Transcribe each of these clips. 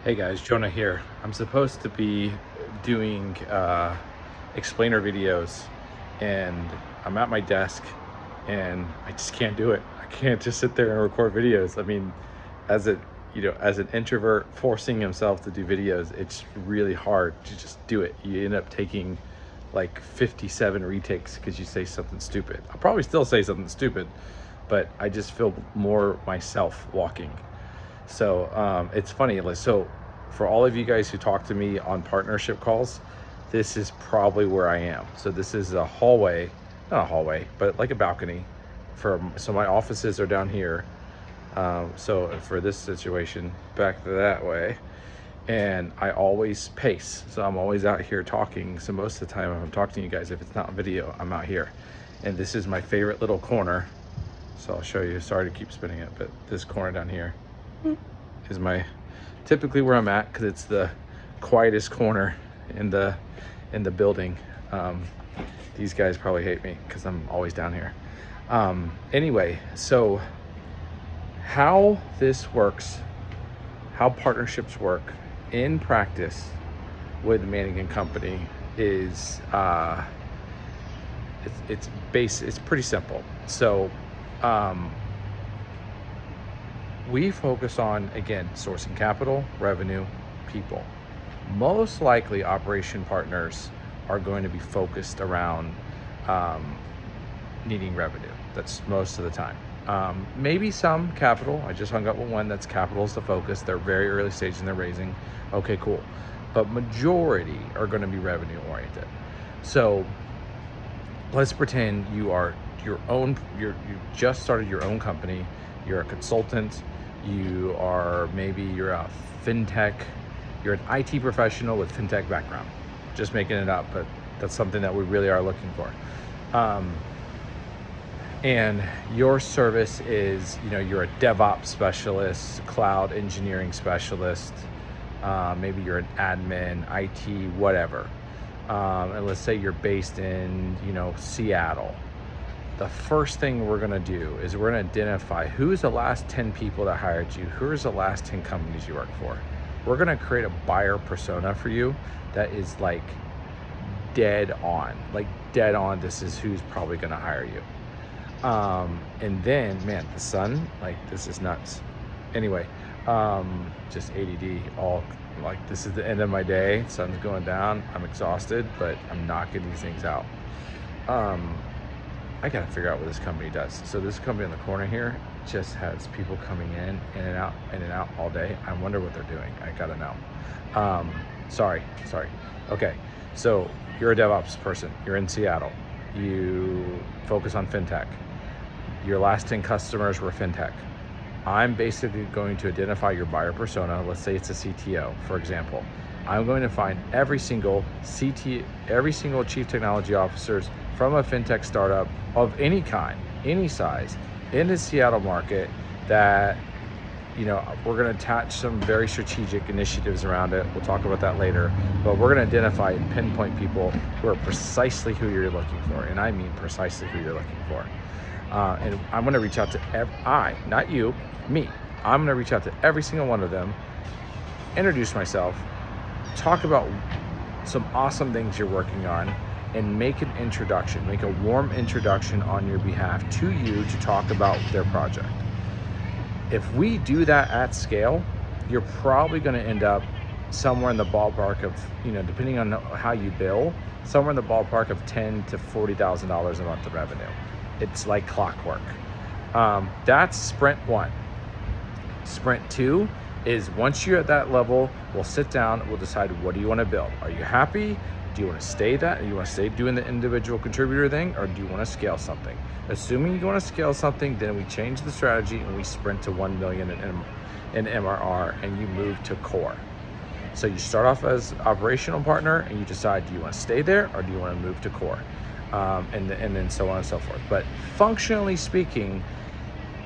Hey guys, Jonah here. I'm supposed to be doing explainer videos, and I'm at my desk and I just can't do it. I can't just sit there and record videos. I mean, as a as an introvert forcing himself to do videos, it's really hard to just do it. You end up taking like 57 retakes because you say something stupid. I'll probably still say something stupid, but I just feel more myself walking. So it's funny. So for all of you guys who talk to me on partnership calls, this is probably where I am. So this is a hallway, not a hallway, but like a balcony. So my offices are down here. So for this situation, back that way. And I always pace. So I'm always out here talking. So most of the time, if I'm talking to you guys, if it's not on video, I'm out here. And this is my favorite little corner. So I'll show you. Sorry to keep spinning it, but this corner down here is my typically where I'm at because it's the quietest corner in the building. These guys probably hate me because I'm always down here. Anyway, so how this works, how partnerships work in practice with Manning and Company is it's pretty simple. So we focus on, again, sourcing capital, revenue, people. Most likely operation partners are going to be focused around needing revenue. That's most of the time. Maybe some capital. I just hung up with one that's capital is the focus. They're very early stage and they're raising. Okay, cool. But majority are going to be revenue oriented. So let's pretend you are you just started your own company. You're a consultant. You're a fintech. You're an IT professional with fintech background. Just making it up, but that's something that we really are looking for. And your service is, you're a DevOps specialist, cloud engineering specialist. Maybe you're an admin, IT, whatever. And let's say you're based in, Seattle. The first thing we're going to do is we're going to identify who's the last 10 people that hired you, who's the last 10 companies you work for. We're going to create a buyer persona for you that is like dead on. This is who's probably going to hire you. And then, man, the sun, this is nuts. Anyway, just ADD, this is the end of my day. Sun's going down. I'm exhausted, but I'm knocking these things out. I gotta figure out what this company does. So this company in the corner here just has people coming in and out all day. I wonder what they're doing. I gotta know. Sorry. Okay, so you're a DevOps person. You're in Seattle. You focus on fintech. Your last 10 customers were fintech. I'm basically going to identify your buyer persona. Let's say it's a CTO, for example. I'm going to find every single chief technology officers from a fintech startup of any kind, any size, in the Seattle market that, we're going to attach some very strategic initiatives around it. We'll talk about that later, but we're going to identify and pinpoint people who are precisely who you're looking for. And I mean precisely who you're looking for. And I'm going to reach out to not you, me. I'm going to reach out to every single one of them, introduce myself, talk about some awesome things you're working on, and make a warm introduction on your behalf to you to talk about their project. If we do that at scale, you're probably going to end up somewhere in the ballpark of, depending on how you bill, somewhere in the ballpark of $10,000 to $40,000 a month of revenue. It's like clockwork. That's sprint 1. Sprint 2 is once you're at that level, we'll sit down, we'll decide what do you want to build. Are you happy? Do you want to stay that? Do you want to stay doing the individual contributor thing, or do you want to scale something? Assuming you want to scale something, then we change the strategy and we sprint to 1 million in MRR and you move to core. So you start off as operational partner and you decide, do you want to stay there or do you want to move to core? And then so on and so forth. But functionally speaking,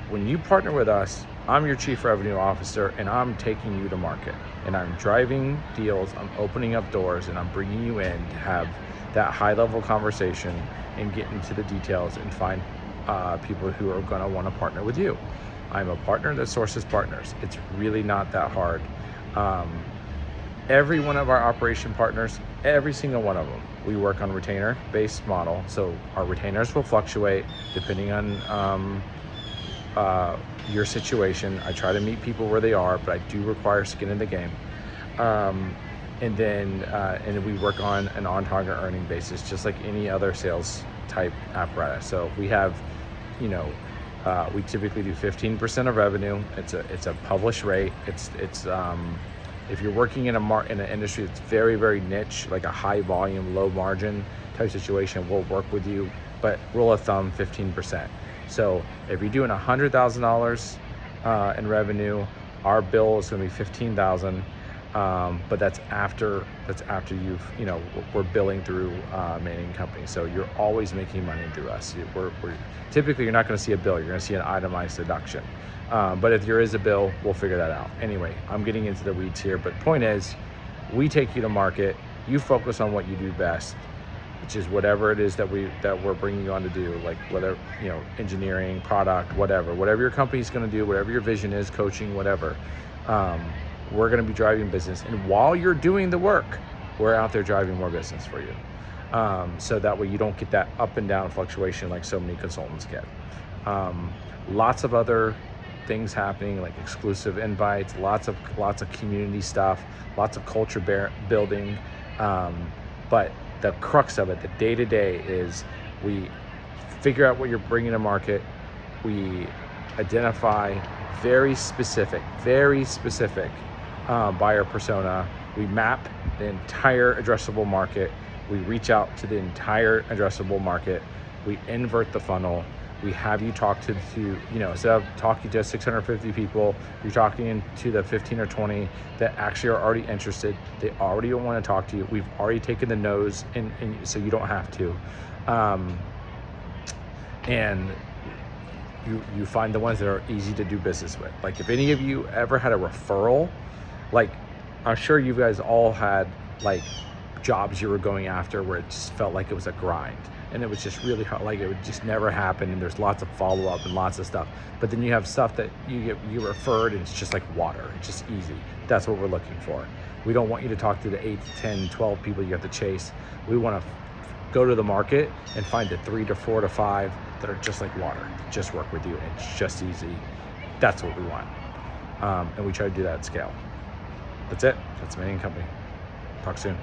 when you partner with us, I'm your chief revenue officer and I'm taking you to market and I'm driving deals, I'm opening up doors, and I'm bringing you in to have that high level conversation and get into the details and find people who are going to want to partner with you. I'm a partner that sources partners. It's really not that hard. Every one of our operation partners, every single one of them, we work on retainer-based model. So our retainers will fluctuate depending on your situation. I try to meet people where they are, but I do require skin in the game. And then we work on an on-target earning basis, just like any other sales type apparatus. So we have, we typically do 15% of revenue. It's a published rate. If you're working in an industry that's very, very niche, like a high volume, low margin type situation, we'll work with you. But rule of thumb, 15%. So if you're doing $100,000 in revenue, our bill is going to be $15,000. But that's after we're billing through managing company. So you're always making money through us. Typically you're not going to see a bill. You're going to see an itemized deduction. But if there is a bill, we'll figure that out. Anyway, I'm getting into the weeds here. But point is, we take you to market. You focus on what you do best, which is whatever it is that we're bringing you on to do, like whether engineering, product, whatever your company's going to do, whatever your vision is, coaching, whatever. We're going to be driving business, and while you're doing the work, we're out there driving more business for you. So that way you don't get that up and down fluctuation like so many consultants get. Lots of other things happening, like exclusive invites, lots of community stuff, lots of culture building. But the crux of it, the day-to-day, is we figure out what you're bringing to market. We identify very specific buyer persona. We map the entire addressable market. We reach out to the entire addressable market. We invert the funnel. We have you talk to instead of talking to 650 people, you're talking to the 15 or 20 that actually are already interested. They already want to talk to you. We've already taken the no's, and so you don't have to. And you find the ones that are easy to do business with. Like if any of you ever had a referral, like I'm sure you guys all had like jobs you were going after where it just felt like it was a grind and it was just really hard, like it would just never happen, and there's lots of follow-up and lots of stuff. But then you have stuff that you referred and it's just like water, it's just easy. That's what we're looking for. We don't want you to talk to the 8 to 10, 12 people you have to chase. We want to go to the market and find the 3 to 4 to 5 that are just like water, just work with you, and it's just easy. That's what we want. And we try to do that at scale. That's it. That's Manning Company. Talk soon.